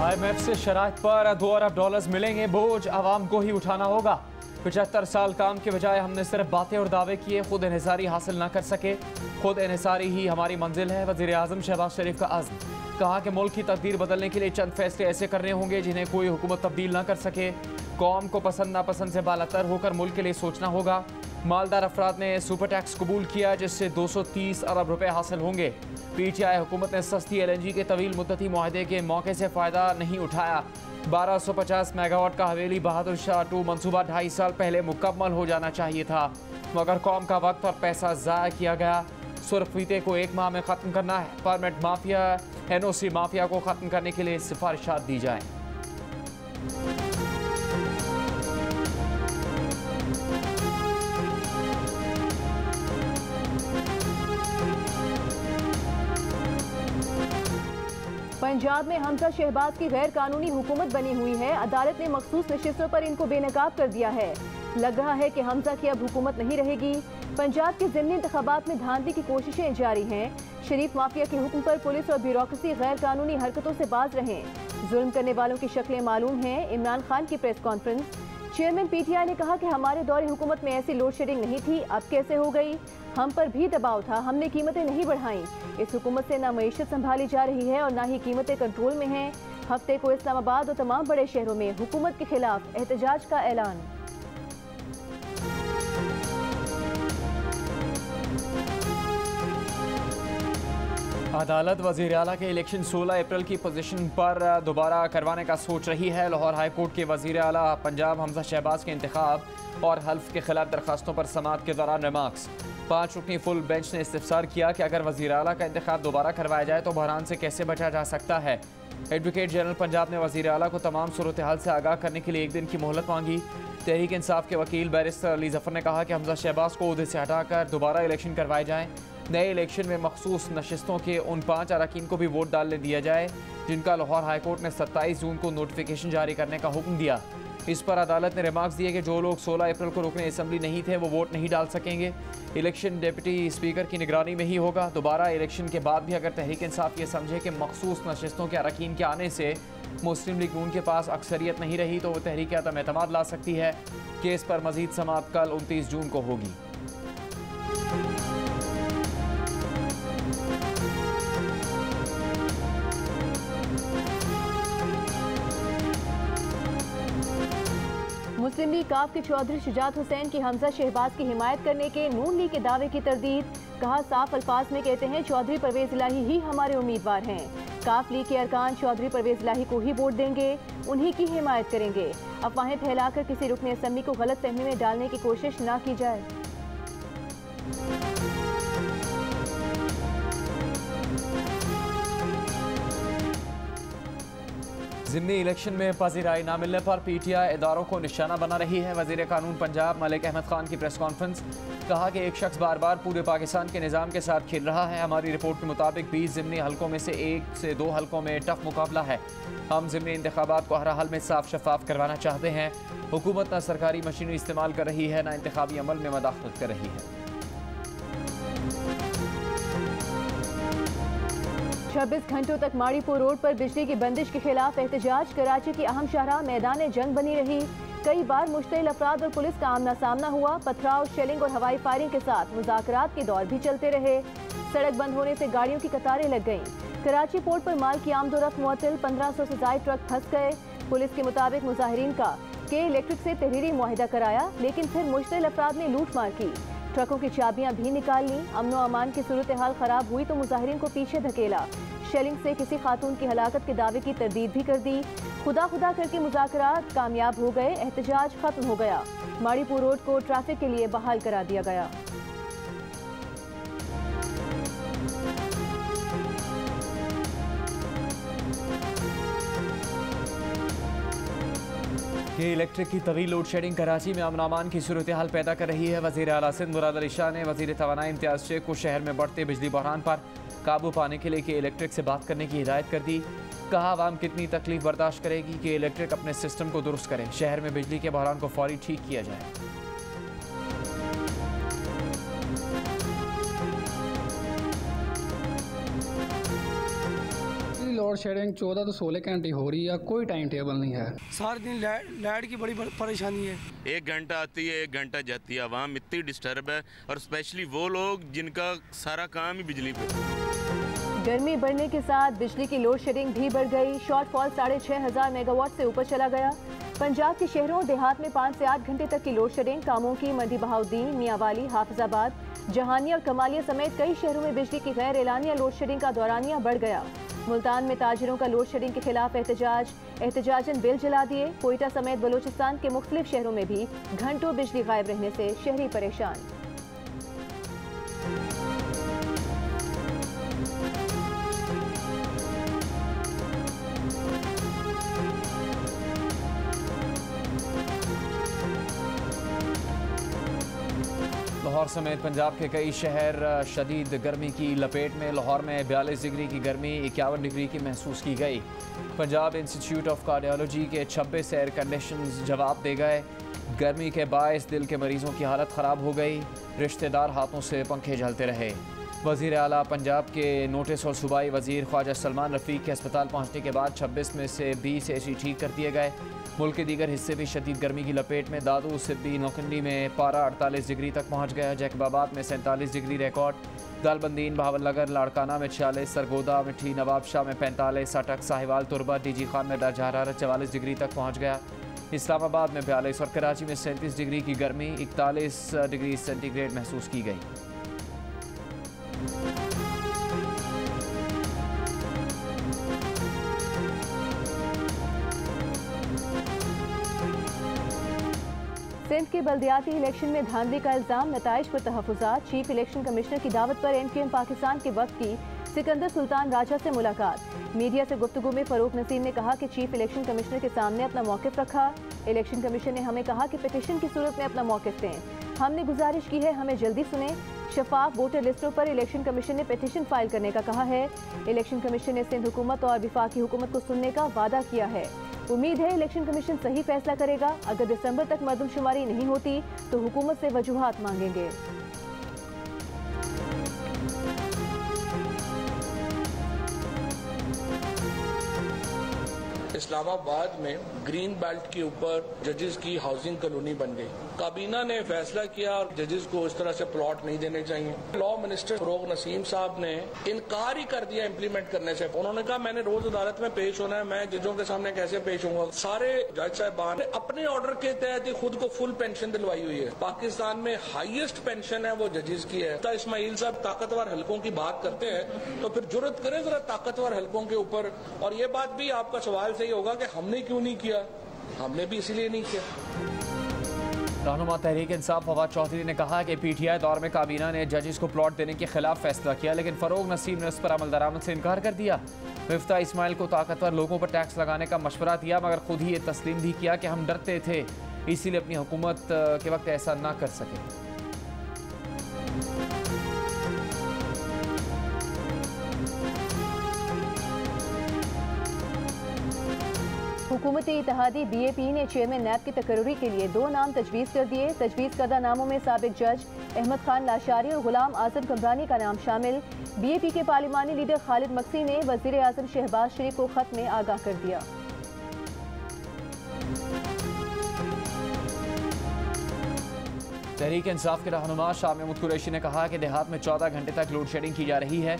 IMF से शराइत पर $2 अरब मिलेंगे, बोझ आवाम को ही उठाना होगा। 75 साल काम के बजाय हमने सिर्फ बातें और दावे किए, खुद इन्हिसारी हासिल न कर सके। खुद इन्हिसारी ही हमारी मंजिल है। वज़ीर आज़म शहबाज शरीफ का अज़्म, कहा कि मुल्क की तकदीर बदलने के लिए चंद फैसले ऐसे करने होंगे जिन्हें कोई हुकूमत तब्दील न कर सके। कौम को पसंद नापसंद से बालातर होकर मुल्क के लिए सोचना होगा। मालदार अफराद ने सुपर टैक्स कबूल किया, जिससे 230 अरब रुपए हासिल होंगे। PTI हुकूमत ने सस्ती LNG के तवील मुद्दती मुआहदे के मौके से फ़ायदा नहीं उठाया। 1250 मेगावाट का हवेली बहादुर शाह 2 मनसूबा 2.5 साल पहले मुकम्मल हो जाना चाहिए था, मगर कौम का वक्त और पैसा ज़ाया किया गया। सुर्खफीते को 1 माह में ख़त्म करना है। परमिट माफिया, NOC माफिया को ख़त्म करने के लिए सिफारिशात दी जाएँ। पंजाब में हमजा शहबाज की गैर कानूनी हुकूमत बनी हुई है। अदालत ने मखसूस नशिस्तों पर इनको बेनकाब कर दिया है। लग रहा है कि हमजा की अब हुकूमत नहीं रहेगी। पंजाब के ज़िमनी इंतखाबात में धांधली की कोशिशें जारी हैं। शरीफ माफिया के हुक्म पर पुलिस और ब्यूरोक्रेसी गैर कानूनी हरकतों से बाज रहें। जुल्म करने वालों की शक्लें मालूम हैं। इमरान खान की प्रेस कॉन्फ्रेंस। चेयरमैन PTI ने कहा कि हमारे दौरे हुकूमत में ऐसी लोड शेडिंग नहीं थी, अब कैसे हो गई। हम पर भी दबाव था, हमने कीमतें नहीं बढ़ाई। इस हुकूमत से ना मईशत संभाली जा रही है और ना ही कीमतें कंट्रोल में हैं। हफ्ते को इस्लामाबाद और तमाम बड़े शहरों में हुकूमत के खिलाफ एहतजाज का ऐलान। अदालत वज़ीर आला के इलेक्शन 16 अप्रैल की पोजीशन पर दोबारा करवाने का सोच रही है। लाहौर हाई कोर्ट के वज़ीर आला पंजाब हमजा शहबाज के इंतखाब और हल्फ के खिलाफ दरखास्तों पर समाअत के दौरान रिमार्क्स। 5 रुकनी फुल बेंच ने इस्तिफसार किया कि अगर वज़ीर आला का इंतखाब दोबारा करवाया जाए तो बहरान से कैसे बचा जा सकता है। एडवोकेट जनरल पंजाब ने वज़ीर आला को तमाम सूरत हाल से आगाह करने के लिए 1 दिन की मोहलत मांगी। तहरीक इंसाफ के वकील बैरिस्टर अली जफ़र ने कहा कि हमजा शहबाज को उहदे से हटाकर दोबारा इलेक्शन करवाए जाएँ। नए इलेक्शन में मखसूस नशिस्तों के उन 5 अरकान को भी वोट डालने दिया जाए जिनका लाहौर हाई कोर्ट ने 27 जून को नोटिफिकेशन जारी करने का हुक्म दिया। इस पर अदालत ने रिमार्क्स दिए कि जो लोग 16 अप्रैल को रुकने असम्बली नहीं थे वो वोट नहीं डाल सकेंगे। इलेक्शन डिप्टी स्पीकर की निगरानी में ही होगा। दोबारा इलेक्शन के बाद भी अगर तहरीक इंसाफ ये समझे कि मखसूस नशिस्तों के अरकान के आने से मुस्लिम लीग नून के पास अक्सरियत नहीं रही तो वो तहरीक अदम एतमाद ला सकती है। केस पर मजीद समाअत कल 29 जून को होगी। मुस्लिम लीग काफ के चौधरी शुजात हुसैन की हमजा शहबाज की हिमायत करने के नून लीग के दावे की तरदीद। कहा, साफ अल्फाज में कहते हैं चौधरी परवेज इलाही ही हमारे उम्मीदवार हैं। काफ लीग के अरकान चौधरी परवेज इलाही को ही वोट देंगे, उन्हीं की हिमायत करेंगे। अफवाहें फैलाकर किसी रुकने असम्बली को गलत फहमी में डालने की कोशिश न की जाए। ज़िमनी इलेक्शन में पजीराई न मिलने पर PTI इदारों को निशाना बना रही है। वज़ीर कानून पंजाब मलिक अहमद खान की प्रेस कॉन्फ्रेंस। कहा कि एक शख्स बार बार पूरे पाकिस्तान के निज़ाम के साथ खेल रहा है। हमारी रिपोर्ट के मुताबिक 20 ज़िमनी हलकों में से 1 से 2 हलकों में टफ मुकाबला है। हम ज़िमनी इंतखाबात को हर हाल में साफ शफाफ करवाना चाहते हैं। हुकूमत न सरकारी मशीनरी इस्तेमाल कर रही है, न इंतखाबी अमल में मदाखलत कर रही है। 26 घंटों तक माड़ीपुर रोड पर बिजली की बंदिश के खिलाफ एहतजाज। कराची की अहम शाहराह मैदान जंग बनी रही। कई बार मुश्तिल अफराद और पुलिस का आमना सामना हुआ। पथराव, शेलिंग और हवाई फायरिंग के साथ मुज़ाकरात के दौर भी चलते रहे। सड़क बंद होने से गाड़ियों की कतारें लग गईं। कराची पोर्ट पर माल की आमदोरफ्त मुअत्तल, 1500 से ज़ायद ट्रक फंस गए। पुलिस के मुताबिक मुजाहिरीन का के इलेक्ट्रिक से तहरीरी मुआहिदा कराया, लेकिन फिर मुश्तिल अफराद ने लूट मार की। ट्रकों की चाबियां भी निकाल ली। अमनो अमान की सूरत हाल खराब हुई तो मुजाहिरीन को पीछे धकेला। शेलिंग से किसी खातून की हलाकत के दावे की तरदीद भी कर दी। खुदा खुदा करके मुज़ाकरात कामयाब हो गए। एहतजाज खत्म हो गया। माड़ीपुर रोड को ट्रैफिक के लिए बहाल करा दिया गया। कि इलेक्ट्रिक की तवील लोड शेडिंग कराची में अमन अमान की सूरत हाल पैदा कर रही है। वज़ीर आला सिंध मुराद अली शाह ने वज़ीर तवानाई इम्तियाज़ शेख को शहर में बढ़ते बिजली बहरान पर काबू पाने के लिए कि इलेक्ट्रिक से बात करने की हिदायत कर दी। कहा, आवाम कितनी तकलीफ बर्दाश्त करेगी कि इलेक्ट्रिक अपने सिस्टम को दुरुस्त करे, शहर में बिजली के बहरान को फौरी ठीक किया जाए। लोड शेडिंग 14 तो 16 घंटे हो रही है, कोई टाइम टेबल नहीं है। सारे दिन लाइट की बड़ी परेशानी है। 1 घंटा आती है 1 घंटा जाती है, आवाम इतनी डिस्टर्ब है, और स्पेशली वो लोग जिनका सारा काम ही बिजली पे। गर्मी बढ़ने के साथ बिजली की लोड शेडिंग भी बढ़ गई। शॉर्टफॉल 6500 मेगावाट से ऊपर चला गया। पंजाब के शहरों देहात में 5 से 8 घंटे तक की लोड शेडिंग। कामों की मंडी बहाउद्दीन, मियांवाली, हाफिजाबाद, जहानिया और कमालिया समेत कई शहरों में बिजली की गैर एलानिया लोड शेडिंग का दौरानिया बढ़ गया। मुल्तान में ताजिरों का लोड शेडिंग के खिलाफ एहतजाजन बिल जला दिए। कोयटा समेत बलूचिस्तान के मुख्तलिफ शहरों में भी घंटों बिजली गायब रहने से शहरी परेशान। लाहौर समेत पंजाब के कई शहर शदीद गर्मी की लपेट में। लाहौर में 42 डिग्री की गर्मी 51 डिग्री की महसूस की गई। पंजाब इंस्टीट्यूट ऑफ कार्डियोलॉजी के 26 एयर कंडीशंस जवाब दे गए। गर्मी के बायस दिल के मरीजों की हालत ख़राब हो गई। रिश्तेदार हाथों से पंखे झलते रहे। वज़ीर आला पंजाब के नोटिस और सूबाई वज़ीर ख्वाजा सलमान रफ़ीक के अस्पताल पहुँचने के बाद 26 में से 20 AC ठीक कर दिए गए। मुल्क के दीगर हिस्से भी शदीद गर्मी की लपेट में। दादू, सिब्बी, नौकंडी में पारा 48 डिग्री तक पहुँच गया। जैकबाबाद में 47 डिग्री रिकॉर्ड। दालबंदीन, बहावलनगर, लाड़काना में 46, सरगोदा, मिठी, नवाबशाह में 45, सटक, साहिवाल, तुरबा, डीजी खान में दर्ज हरारत 44 डिग्री तक पहुँच गया। इस्लामाबाद में 42 और कराची में 37 डिग्री की गर्मी 41 डिग्री सेंटीग्रेड महसूस की गई। सिंध के बल्दियाती इलेक्शन में धांधली का इल्जाम, नताइज पर तहफ़्फ़ुज़ात। चीफ इलेक्शन कमिश्नर की दावत पर MQM पाकिस्तान के वक्त की सिकंदर सुल्तान राजा से मुलाकात। मीडिया से गुफ्तगू में फ़रूक नसीम ने कहा कि चीफ इलेक्शन कमिश्नर के सामने अपना मौक़िफ़ रखा। इलेक्शन कमीशन ने हमें कहा कि पिटीशन की सूरत में अपना मौक़िफ़ दें। हमने गुजारिश की है हमें जल्दी सुने। शफाफ वोटर लिस्टों पर इलेक्शन कमीशन ने पिटीशन फाइल करने का कहा है। इलेक्शन कमीशन ने सिंध हुकूमत और वफाकी हुकूमत को सुनने का वादा किया है। उम्मीद है इलेक्शन कमीशन सही फैसला करेगा। अगर दिसंबर तक मरदमशुमारी नहीं होती तो हुकूमत से वजूहात मांगेंगे। इस्लामाबाद में ग्रीन बेल्ट के ऊपर जजेस की हाउसिंग कॉलोनी बन गई। काबीना ने फैसला किया और जजेस को इस तरह से प्लॉट नहीं देने चाहिए। लॉ मिनिस्टर फरूक नसीम साहब ने इनकार ही कर दिया इम्प्लीमेंट करने से। उन्होंने कहा मैंने रोज अदालत में पेश होना है, मैं जजों के सामने कैसे पेश होऊंगा। सारे जज साहबान ने अपने ऑर्डर के तहत ही खुद को फुल पेंशन दिलवाई हुई है। पाकिस्तान में हाईएस्ट पेंशन है वो जजेस की है। तो इस्माइल साहब ताकतवर हलकों की बात करते हैं तो फिर जुर्रत करें जरा ताकतवर हलकों के ऊपर। और ये बात भी आपका सवाल सही होगा कि हमने क्यों नहीं किया, हमने भी इसीलिए नहीं किया। रहनुमा तहरीक इंसाफ फवाद चौधरी ने कहा कि PTI दौर में काबीना ने जजेस को प्लॉट देने के खिलाफ फैसला किया, लेकिन फरोग नसीम ने उस पर अमल दरामद से इनकार कर दिया। मिफ्ता इस्माइल को ताकतवर लोगों पर टैक्स लगाने का मशवरा दिया, मगर खुद ही ये तस्लीम भी किया कि हम डरते थे, इसीलिए अपनी हुकूमत के वक्त ऐसा ना कर सके। हुकूमती इत्तेहादी BAP ने चेयरमैन नैब की तकर्री के लिए 2 नाम तजवीज़ कर दिए। तजवीज़ करदा नामों में साबिक जज अहमद खान लाशारी और गुलाम आजम कमरानी का नाम शामिल। BAP के पार्लिमानी लीडर खालिद मक्सी ने वज़ीर आज़म शहबाज शरीफ को खत में आगाह कर दिया। तहरीक इंसाफ के रहनुमा शाह महमूद कुरैशी ने कहा कि देहात में 14 घंटे तक लोड शेडिंग की जा रही है।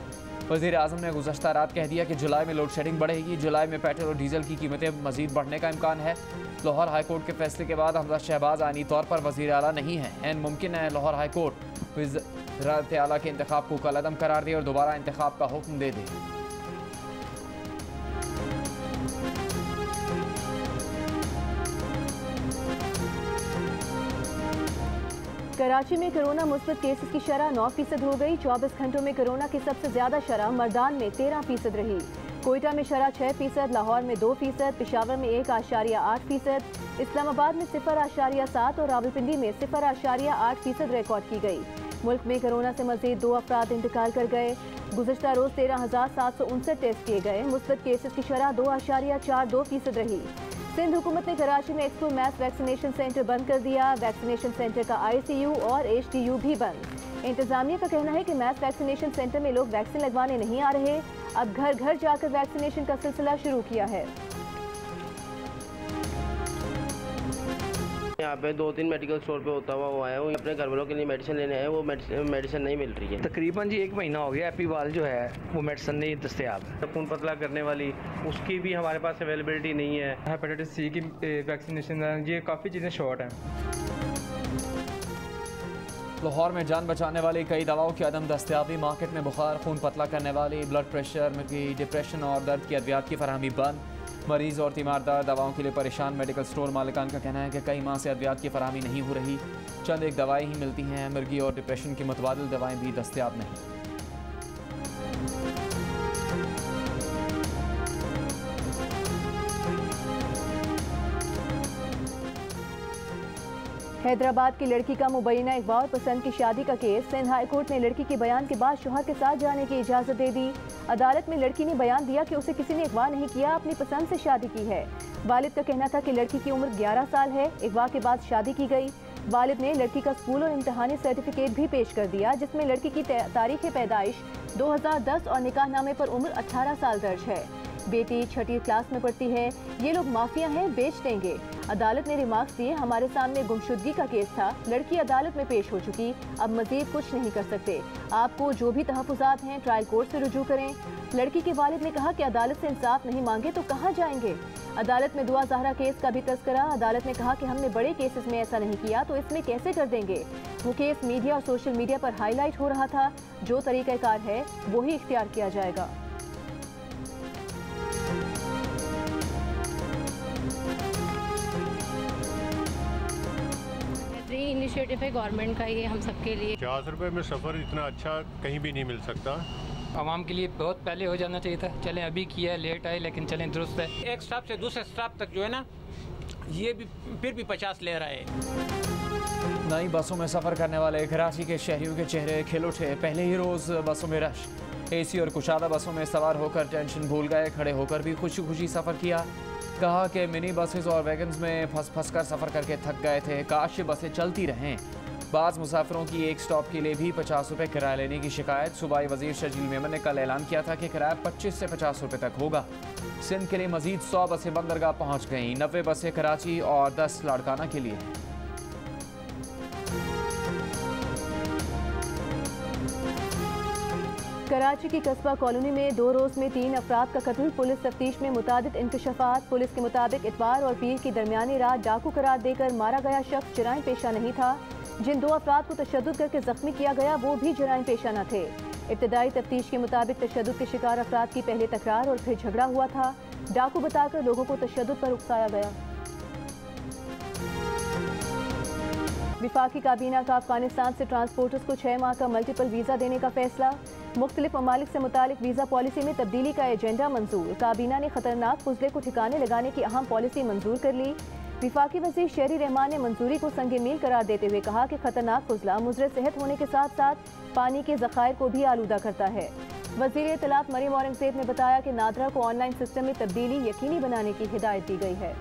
वज़ीर आज़म ने गुज़श्ता रात कह दिया कि जुलाई में लोड शेडिंग बढ़ेगी। जुलाई में पेट्रोल और डीजल की कीमतें मज़ीद बढ़ने का इम्कान है। लाहौर हाई कोर्ट के फैसले के बाद हमजा शहबाज आनी तौर पर वज़ीर आला नहीं है। ऐन मुमकिन है लाहौर हाई कोर्ट वज़ीर आला के इंतखाब को कलअदम करार दे और दोबारा इंतखाब का हुक्म दे दे। कराची में कोरोना मुस्बत केसेस की शरह 9% हो गई। 24 घंटों में कोरोना की सबसे ज्यादा शरह मर्दान में 13% रही। कोयटा में शरह 6%, लाहौर में 2%, पेशावर में 1.8%, इस्लामाबाद में 0.7% और रावलपिंडी में 0.8% रिकॉर्ड की गई। मुल्क में कोरोना से मजीद 2 अफराद इंतकाल कर गए। गुज़श्ता रोज 13,759 टेस्ट किए गए। मुस्बत केसेस की शरह 2.42% रही। सिंध हुकूमत ने कराची में एक्सपो मैस वैक्सीनेशन सेंटर बंद कर दिया। वैक्सीनेशन सेंटर का ICU और HDU भी बंद। इंतजामिया का कहना है कि मैस वैक्सीनेशन सेंटर में लोग वैक्सीन लगवाने नहीं आ रहे। अब घर घर जाकर वैक्सीनेशन का सिलसिला शुरू किया है। यहाँ पे 2-3 मेडिकल स्टोर पे होता हुआ आया हूँ, अपने घर वालों के लिए मेडिसिन लेने आए, वो मेडिसिन नहीं मिल रही है। तकरीबन जी 1 महीना हो गया, एपीवाल जो है वो मेडिसिन नहीं दस्तयाब है। खून पतला करने वाली उसकी भी हमारे पास अवेलेबिलिटी नहीं है। हेपेटाइटिस सी की वैक्सीनेशन, ये काफ़ी चीज़ें शॉर्ट हैं। लाहौर में जान बचाने वाली कई दवाओं की अदम दस्तयाबी, मार्केट में बुखार, खून पतला करने वाली, ब्लड प्रेशर की, डिप्रेशन और दर्द की अद्वियात की फराहमी बंद। मरीज़ और तीमारदार दवाओं के लिए परेशान। मेडिकल स्टोर मालिकान का कहना है कि कई माह से अद्वियात की फराहमी नहीं हो रही, चंद एक दवाएं ही मिलती हैं। मिर्गी और डिप्रेशन की मुतबादिल दवाएं भी दस्तयाब नहीं। हैदराबाद की लड़की का मुबैना अगवा और पसंद की शादी का केस। सिंध हाई कोर्ट ने लड़की के बयान के बाद शौहर के साथ जाने की इजाज़त दे दी। अदालत में लड़की ने बयान दिया कि उसे किसी ने अगवा नहीं किया, अपनी पसंद से शादी की है। वालिद का कहना था कि लड़की की उम्र 11 साल है, अगवा के बाद शादी की गई। वालिद ने लड़की का स्कूल और इम्तहानी सर्टिफिकेट भी पेश कर दिया, जिसमें लड़की की तारीख पैदाइश 2010 और निकाहनामे पर उम्र 18 साल दर्ज है। बेटी 6ठी क्लास में पढ़ती है। ये लोग माफिया हैं, बेच देंगे। अदालत ने रिमार्क्स दिए, हमारे सामने गुमशुदगी का केस था, लड़की अदालत में पेश हो चुकी, अब मजीद कुछ नहीं कर सकते। आपको जो भी तहफ़्फ़ुज़ात हैं ट्रायल कोर्ट से रुजू करें। लड़की के वालिद ने कहा कि अदालत से इंसाफ नहीं मांगे तो कहाँ जाएंगे। अदालत में दुआ ज़हरा केस का भी तज़किरा। अदालत ने कहा कि हमने बड़े केसेस में ऐसा नहीं किया तो इसमें कैसे कर देंगे। वो केस मीडिया और सोशल मीडिया पर हाईलाइट हो रहा था, जो तरीक़ाकार है वही इख्तियार किया जाएगा। इनिशिएटिव है गवर्नमेंट का, ये हम सबके लिए। 50 रुपये में सफ़र इतना अच्छा कहीं भी नहीं मिल सकता। आवाम के लिए बहुत पहले हो जाना चाहिए था। चलें अभी किया है, लेट आए लेकिन चलें दुरुस्त है। एक स्टॉप से दूसरे स्टॉप तक जो है ना, ये भी फिर भी 50 ले रहा है। नई बसों में सफ़र करने वाले कराची के शहरियों के चेहरे खिल उठे। पहले ही रोज़ बसों में रश, एसी और कुशादा बसों में सवार होकर टेंशन भूल गए, खड़े होकर भी खुशी खुशी सफ़र किया। कहा कि मिनी बसेस और वैगन्स में फंस कर सफ़र करके थक गए थे, काश ये बसें चलती रहें। बाज़ मुसाफिरों की एक स्टॉप के लिए भी 50 रुपये किराया लेने की शिकायत। सूबाई वज़ीर शर्जील मेमन ने कल ऐलान किया था कि किराया 25 से 50 रुपये तक होगा। सिंध के लिए मज़ीद 100 बसें बंदरगाह पहुँच गईं, 90 बसें कराची और 10 लाड़काना के लिए हैं। कराची की कस्बा कॉलोनी में 2 रोज़ में 3 अफराद का कत्ल। पुलिस तफ्तीश में मुतादिद इंकशाफात। पुलिस के मुताबिक इतवार और पीर की दरमियानी रात डाकू करार देकर मारा गया शख्स जराइम पेशा नहीं था। जिन 2 अफराद को तशद्दुद करके जख्मी किया गया वो भी जराइम पेशा न थे। इब्तदाई तफ्तीश के मुताबिक तशद्दुद के शिकार अफराद की पहले तकरार और फिर झगड़ा हुआ था। डाकू बताकर लोगों को तशद्दुद पर उकसाया गया। विफाकी काबीना का अफगानिस्तान से ट्रांसपोर्टर्स को 6 माह का मल्टीपल वीज़ा देने का फैसला। मुख्तलिफ ममालिक से मुतालिक वीज़ा पॉलिसी में तब्दीली का एजेंडा मंजूर। काबीना ने खतरनाक फुजले को ठिकाने लगाने की अहम पॉलिसी मंजूर कर ली। विफाकी वज़ीर शहरी रहमान ने मंजूरी को संगे मील करार देते हुए कहा कि खतरनाक फुजला मुज़र सेहत होने के साथ साथ पानी के ज़खायर को भी आलूदा करता है। वज़ीर इत्तलात मरीम औरंगज़ेब ने बताया कि नादरा को ऑनलाइन सिस्टम में तब्दीली यकीनी बनाने की हिदायत दी गई है।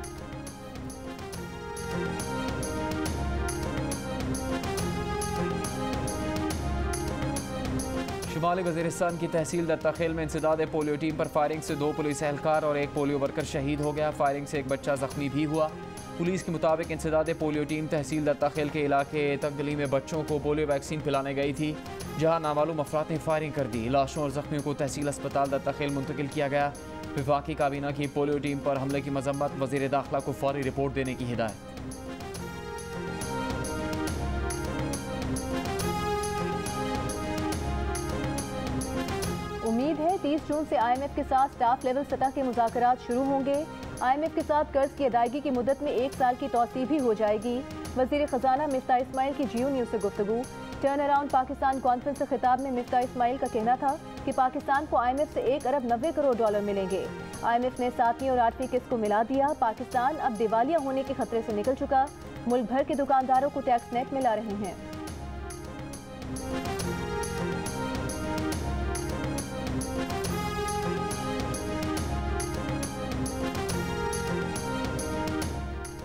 शुमाली वज़ीरिस्तान की तहसील दत्ताखेल में इंसदाद पोलियो टीम पर फायरिंग से 2 पुलिस एहलकार और 1 पोलियो वर्कर शहीद हो गया। फायरिंग से 1 बच्चा जख्मी भी हुआ। पुलिस के मुताबिक इंसदाद पोलियो टीम तहसील दत्ताखेल के इलाके तंगली में बच्चों को पोलियो वैक्सीन पिलाने गई थी, जहां नामालूम अफराद ने फायरिंग कर दी। लाशों और जख्मियों को तहसील अस्पताल दत्ताखेल मुंतकिल किया गया। विफाकी काबीना की पोलियो टीम पर हमले की मजम्मत, वज़ीर दाखिला को फौरी रिपोर्ट देने की हिदायत। उम्मीद है 30 जून से IMF के साथ स्टाफ लेवल सतह के मुज़ाकरात शुरू होंगे। IMF के साथ कर्ज की अदायगी की मुद्दत में 1 साल की तौसीह भी हो जाएगी। वज़ीर ख़जाना मिफ्ता इस्माइल की GU न्यूज़ से गुफ्तगू। टर्न अराउंड पाकिस्तान कॉन्फ्रेंस से खिताब में मिफ्ता इस्माइल का कहना था कि पाकिस्तान को IMF से 1 अरब 90 करोड़ डॉलर मिलेंगे। IMF ने 7वीं और 8वीं किस्त को मिला दिया। पाकिस्तान अब दिवालिया होने के खतरे से निकल चुका। मुल्क भर के दुकानदारों को टैक्स नेट मिला रहे हैं।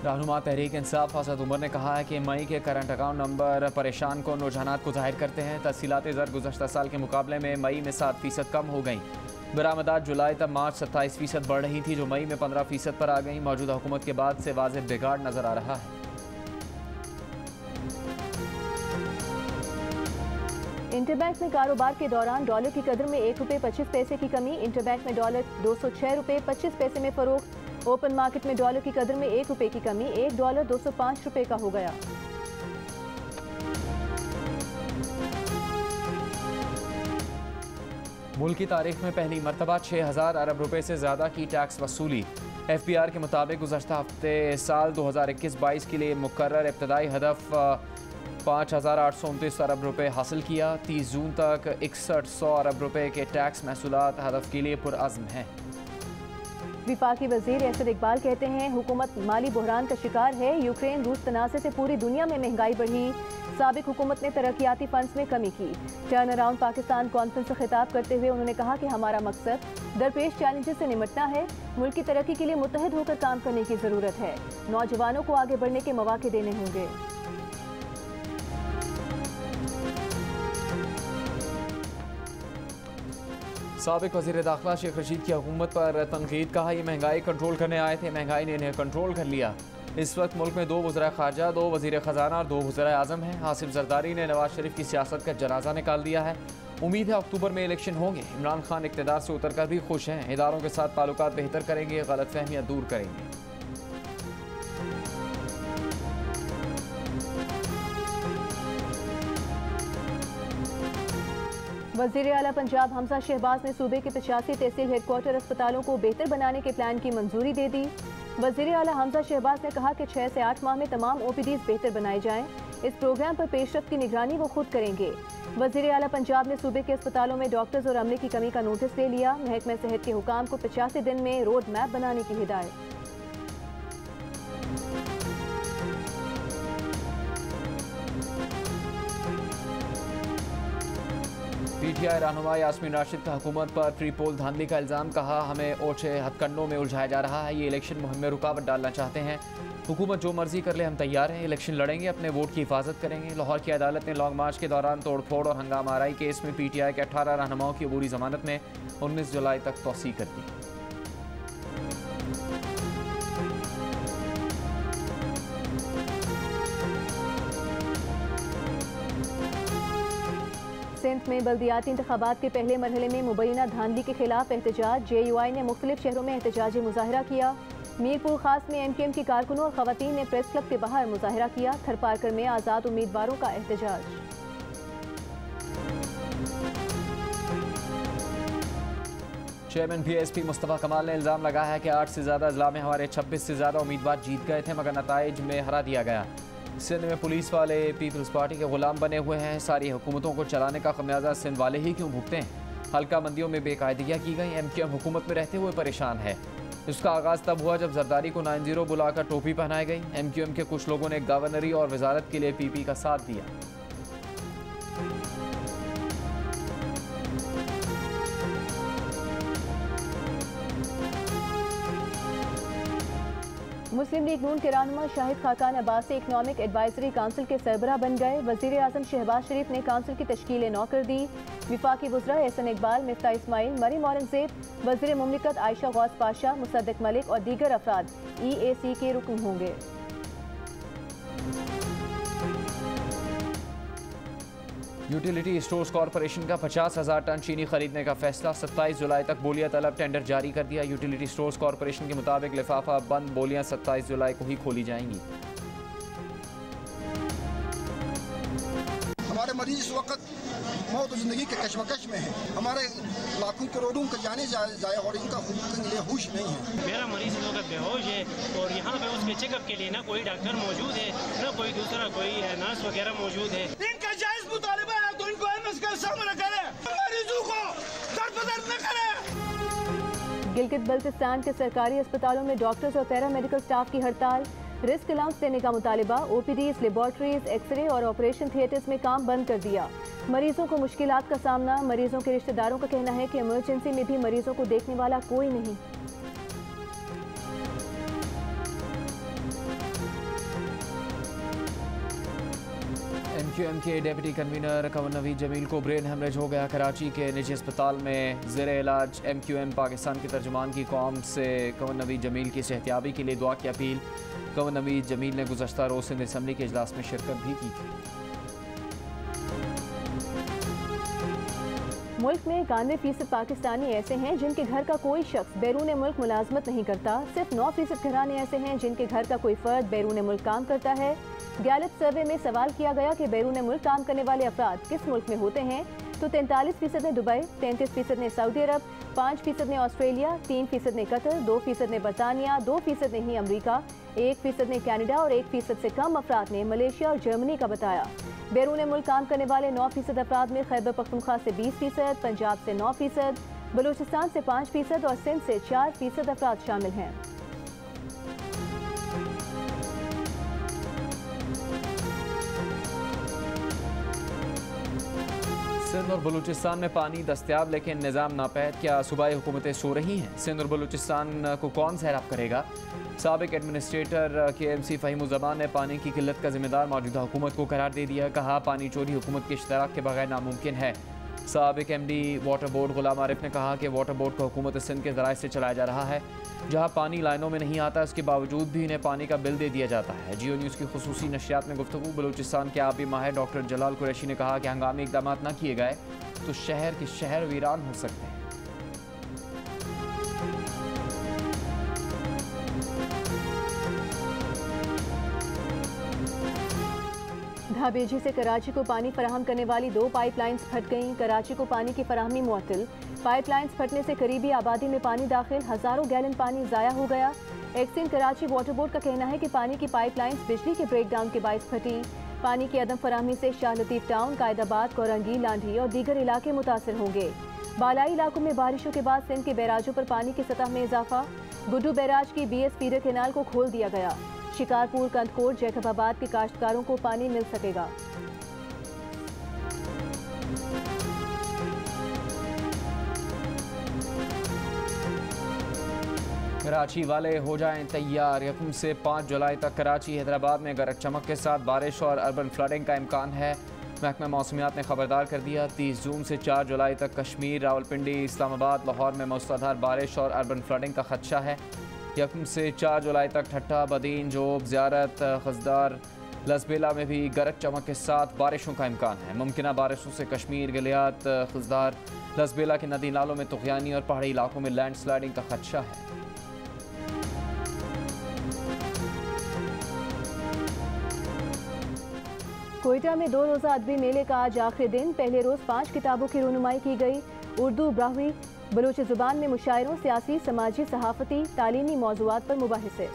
रहनुमा तहरीक इंसाफ असद उमर ने कहा है कि मई के करंट अकाउंट नंबर परेशान कौन रुझानात को जाहिर करते हैं। तहसीलात ज़र गुज़श्ता साल के मुकाबले में मई में 7% कम हो गई। बरामदात जुलाई तक मार्च 27% बढ़ रही थी, जो मई में 15% पर आ गई। मौजूदा हुकूमत के बाद से वाज़ेह बिगाड़ नजर आ रहा है। इंटरबैंक में कारोबार के दौरान डॉलर की कदर में ₹1.25 की कमी। इंटरबैंक में डॉलर $206.25 में फरोख्त। ओपन मार्केट में डॉलर की कदर में ₹1 की कमी, $1 $205 का हो गया। मुल्क की तारीख में पहली मरतबा 6,000 अरब रुपए से ज़्यादा की टैक्स वसूली। FBR के मुताबिक गुज़श्ता हफ्ते साल 2021-22 के लिए मुकर्रर इब्तदाई हदफ 5,829 अरब रुपए हासिल किया। 30 जून तक 6100 अरब रुपए के टैक्स महसूलात हदफ के लिए पुरअज़्म हैं। विफाकी वजीर असद इकबाल कहते हैं हुकूमत माली बहरान का शिकार है। यूक्रेन रूस तनाज़े से पूरी दुनिया में महंगाई बढ़ी। साबिक हुकूमत ने तरक्याती फंड्स में कमी की। टर्न अराउंड पाकिस्तान कॉन्फ्रेंस से खिताब करते हुए उन्होंने कहा कि हमारा मकसद दरपेश चैलेंजेस से निपटना है। मुल्क की तरक्की के लिए मुत्तहिद होकर काम करने की ज़रूरत है। नौजवानों को आगे बढ़ने के मौके देने होंगे। साबिक वज़ीर दाखिला शेख रशीद की हुकूमत पर तनकीद। कहा ये महंगाई कंट्रोल करने आए थे, महंगाई ने इन्हें कंट्रोल कर लिया। इस वक्त मुल्क में 2 वज़ीर ख़ारजा, 2 वज़ीर ख़जाना और 2 वज़ीर आज़म हैं। आसिफ जरदारी ने नवाज शरीफ की सियासत का जनाजा निकाल दिया है। उम्मीद है अक्टूबर में इलेक्शन होंगे। इमरान खान इक़्तिदार से उतर कर भी खुश हैं। इदारों के साथ ताल्लुकात बेहतर करेंगे, गलतफहमियाँ दूर करेंगे। वज़ीर आला पंजाब हमजा शहबाज ने सूबे के 85 तहसील हेडक्वार्टर अस्पतालों को बेहतर बनाने के प्लान की मंजूरी दे दी। वज़ीर आला हमजा शहबाज ने कहा कि 6 से 8 माह में तमाम OPDs बेहतर बनाए जाएं। इस प्रोग्राम पर पेशरफ्त की निगरानी वो खुद करेंगे। वज़ीर आला पंजाब ने सूबे के अस्पतालों में डॉक्टर्स और अमले की कमी का नोटिस ले लिया। महकमा सेहत के हुकाम को 85 दिन में रोड मैप बनाने की हिदायत। PTI रहनुमा यास्मीन राशिद का हुकूमत पर ट्रीपोल धांधली का इल्ज़ाम। कहा हमें ओछे हथकंडों में उलझाया जा रहा है। ये इलेक्शन मुहिम में रुकावट डालना चाहते हैं। हुकूमत जो मर्जी कर ले, हम तैयार हैं। इलेक्शन लड़ेंगे, अपने वोट की हिफाजत करेंगे। लाहौर की अदालत ने लॉन्ग मार्च के दौरान तोड़फोड़ और हंगामा आराई केस में PTI के 18 रहनुमाओं की अबूरी जमानत में 19 जुलाई तक तौसीह कर दी। सिंध में बल्दियाती इंतखाबात के पहले मरहले में मुबैना धांधली के खिलाफ एहतजाज। JUI ने मुख्तलिफ शहरों में एहतजाजी मुजाहरा किया। मीरपुर खास में MQM की कारकुनों और खवातीन ने प्रेस क्लब के बाहर मुजाहरा किया। थरपारकर में आज़ाद उम्मीदवारों का एहतजाज। चेयरमैन PSP मुस्तफ़ा कमाल ने इल्ज़ाम लगाया है कि 8 से ज़्यादा अजला में हमारे 26 से ज़्यादा उम्मीदवार जीत गए थे, मगर नताइज में हरा दिया गया। सिंध में पुलिस वाले पीपल्स पार्टी के गुलाम बने हुए हैं। सारी हुकूमतों को चलाने का खमियाजा सिंध वाले ही क्यों भुगते हैं। हल्का मंदियों में बेकायदगियाँ की गई। MQM हुकूमत में रहते हुए परेशान है। इसका आगाज़ तब हुआ जब जरदारी को 9-0 बुलाकर टोपी पहनाई गई। MQM के कुछ लोगों ने गवर्नरी और वजारत के लिए PP का साथ दिया। मुस्लिम लीग नून के रहनुमा Shahid Khaqan Abbasi economic advisory council के सरबराह बन गए। वज़ीर आज़म शहबाज शरीफ ने काउंसिल की तश्कील नौ कर दी। विफाकी वज़रा एहसन इकबाल, मिफ्ता इस्माइल, मरीम औरंगज़ेब, वज़ीर मुमलिकत आयशा गौस पाशा, मुसद्दिक मलिक और दीगर अफराद EAC के रुकन होंगे। यूटिलिटी स्टोर्स कॉरपोरेशन का 50,000 टन चीनी खरीदने का फैसला। 27 जुलाई तक बोलियां तलब टेंडर जारी कर दिया। यूटिलिटी स्टोर्स कॉरपोरेशन के मुताबिक लिफाफा बंद बोलियां 27 जुलाई को ही खोली जाएंगी। हमारे मरीज इस वक्त मौत और जिंदगी के कशमकश में है। हमारे लाखों करोड़ों का जाने जाए और इनका होश नहीं है। मेरा मरीज इस वक्त बेहोश है और यहाँ पे उसके चेकअप के लिए ना कोई डॉक्टर मौजूद है, ना कोई दूसरा कोई नर्स वगैरह मौजूद है। इनका जायज मुतालिबा है तो इनको MS का सामना करे, मरीजों को दर्द न करे। गिलगित बल्तिस्तान के सरकारी अस्पतालों में डॉक्टर्स और पैरामेडिकल स्टाफ की हड़ताल। रिस्क अलाउंस देने का मुतालिबा। OPDs, लेबॉर्ट्रीज, एक्सरे और ऑपरेशन थिएटर्स में काम बंद कर दिया। मरीजों को मुश्किलात का सामना। मरीजों के रिश्तेदारों का कहना है कि इमरजेंसी में भी मरीजों को देखने वाला कोई नहीं। MQM के डिप्टी कन्वीनर कंवर नवीद जमील को ब्रेन हेमरेज हो गया। कराची के निजी अस्पताल में ज़ेर इलाज। MQM पाकिस्तान के तर्जुमान की कौम से कंवर नवीद जमील की सेहतियाबी के लिए दुआ की अपील। कंवर नवीद जमील ने गुज़श्ता रोज़ सिंध असम्बली के इजलास में शिरकत भी की थी। मुल्क में 91% पाकिस्तानी ऐसे हैं जिनके घर का कोई शख्स बैरून मुल्क मुलाजमत नहीं करता। सिर्फ 9% घराने ऐसे हैं जिनके घर का कोई फर्द बैरून मुल्क काम करता है। गैलप सर्वे में सवाल किया गया कि बैरून मुल्क काम करने वाले अफराद किस मुल्क में होते हैं, तो 43% ने दुबई, 33% ने सऊदी अरब, 5% ने ऑस्ट्रेलिया, 3% ने कतर, 2% ने बरतानिया, 2% ने ही अमरीका, 1% ने कनाडा और 1% से कम अफराद ने मलेशिया और जर्मनी का बताया। बैरून मुल्क काम करने वाले 9% अफराद में खैबर पख्तूनख्वा से 20%, पंजाब से 9%, बलूचिस्तान से 5% और सिंध से 4% अफराद शामिल हैं। सिंध और बलूचिस्तान में पानी दस्तयाब लेकिन निज़ाम नापैद। क्या सूबाई हुकूमतें सो रही हैं? सिंध और बलूचिस्तान को कौन सैराब करेगा? साबिक एडमिनिस्ट्रेटर KMC फ़हीमुज़्ज़मान ने पानी की किल्लत का जिम्मेदार मौजूदा हुकूमत को करार दे दिया। कहा पानी चोरी हुकूमत के इश्तराक के बगैर नामुमकिन है। साबिक MD वाटर बोर्ड गुलाम आरिफ ने कहा कि वाटर बोर्ड को हुकूमत सिंध के ज़राए से चलाया जा रहा है। जहाँ पानी लाइनों में नहीं आता उसके बावजूद भी इन्हें पानी का बिल दे दिया जाता है। जियो न्यूज़ की खुसूसी नशियात में गुफ्तगू। बलूचिस्तान के आबी माहिर डॉक्टर जलाल कुरैशी ने कहा कि हंगामी इकदाम न किए गए तो शहर के शहर वीरान हो सकते हैं। ढाबेजी से कराची को पानी फराहम करने वाली 2 पाइपलाइंस फट गईं। कराची को पानी की फराहमी मुअत्तल। पाइपलाइंस फटने से करीबी आबादी में पानी दाखिल, हज़ारों गैलन पानी ज़ाया हो गया। एक्सिन कराची वाटर बोर्ड का कहना है कि पानी की पाइपलाइंस बिजली के ब्रेकडाउन के बाइस फटी। पानी की अदम फराहमी से शाह लतीफ़ टाउन, कायदाबाद, कोरंगी, लांढी और दीगर इलाके मुतासर होंगे। बालाई इलाकों में बारिशों के बाद सिंध के बैराजों पर पानी की सतह में इजाफा। गुड्डू बैराज की BS फीडर कैनाल को खोल दिया गया। शिकारपुर, कंदकोट, जैकबाबाद के काश्तकारों को पानी मिल सकेगा। कराची वाले हो जाएं तैयार। 1 से 5 जुलाई तक कराची हैदराबाद में गरज चमक के साथ बारिश और अर्बन फ्लडिंग का इम्कान है। महकमा मौसमियात ने खबरदार कर दिया। 30 जून से 4 जुलाई तक कश्मीर, रावलपिंडी, इस्लामाबाद, लाहौर में मूसलाधार बारिश और अर्बन फ्लडिंग का खदशा है। 1 से 4 जुलाई तक ठट्टा, बदीन, जोब, ज़ियारत, खजदार, लसबेला में भी गरज चमक के साथ बारिशों का इम्कान है। मुमकिन बारिशों से कश्मीर, गलियात, खजदार, लसबेला के नदी नालों में तुग़यानी और पहाड़ी इलाकों में लैंड स्लाइडिंग का खदशा है। कोयटा में 2 रोज़ा अदबी मेले का आज आखिरी दिन। पहले रोज़ 5 किताबों की रुनुमाई की गई। उर्दू, ब्राह्वी, बलूची ज़ुबान में मुशायरों, सियासी, समाजी, सहाफ़ती, तालीमी मौज़ूआत पर मुबाहिसे।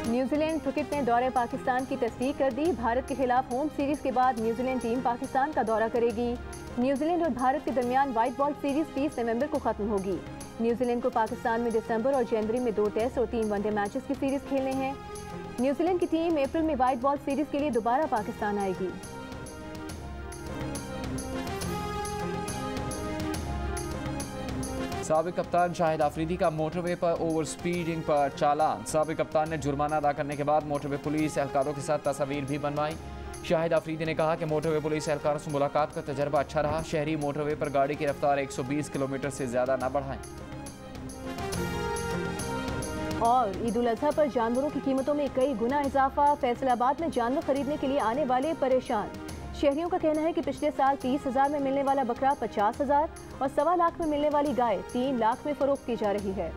न्यूजीलैंड क्रिकेट ने दौरे पाकिस्तान की तस्दीक कर दी। भारत के खिलाफ होम सीरीज के बाद न्यूजीलैंड टीम पाकिस्तान का दौरा करेगी। न्यूजीलैंड और भारत के दरमियान व्हाइट बॉल सीरीज 30 नवंबर को खत्म होगी। न्यूजीलैंड को पाकिस्तान में दिसंबर और जनवरी में 2 टेस्ट और 3 वनडे मैचेस की सीरीज खेलने हैं। न्यूजीलैंड की टीम अप्रैल में व्हाइट बॉल सीरीज के लिए दोबारा पाकिस्तान आएगी। साबिक कप्तान शाहिद आफरीदी का मोटरवे पर ओवर स्पीडिंग पर चालान। साबिक कप्तान ने जुर्माना अदा करने के बाद मोटरवे पुलिस एहलकारों के साथ तस्वीर भी बनवाई। शाहिद आफरीदी ने कहा कि मोटरवे पुलिस एहलकारों से मुलाकात का तजर्बा अच्छा रहा। शहरी मोटरवे पर गाड़ी की रफ्तार 120 किलोमीटर से ज़्यादा न बढ़ाएं। और ईद उल अजहा पर जानवरों की कीमतों में कई गुना इजाफा। फैसलाबाद में जानवर खरीदने के लिए आने वाले परेशान। शहरियों का कहना है कि पिछले साल 30,000 में मिलने वाला बकरा 50,000 और 1.25 लाख में मिलने वाली गाय 3 लाख में फरोख्त की जा रही है।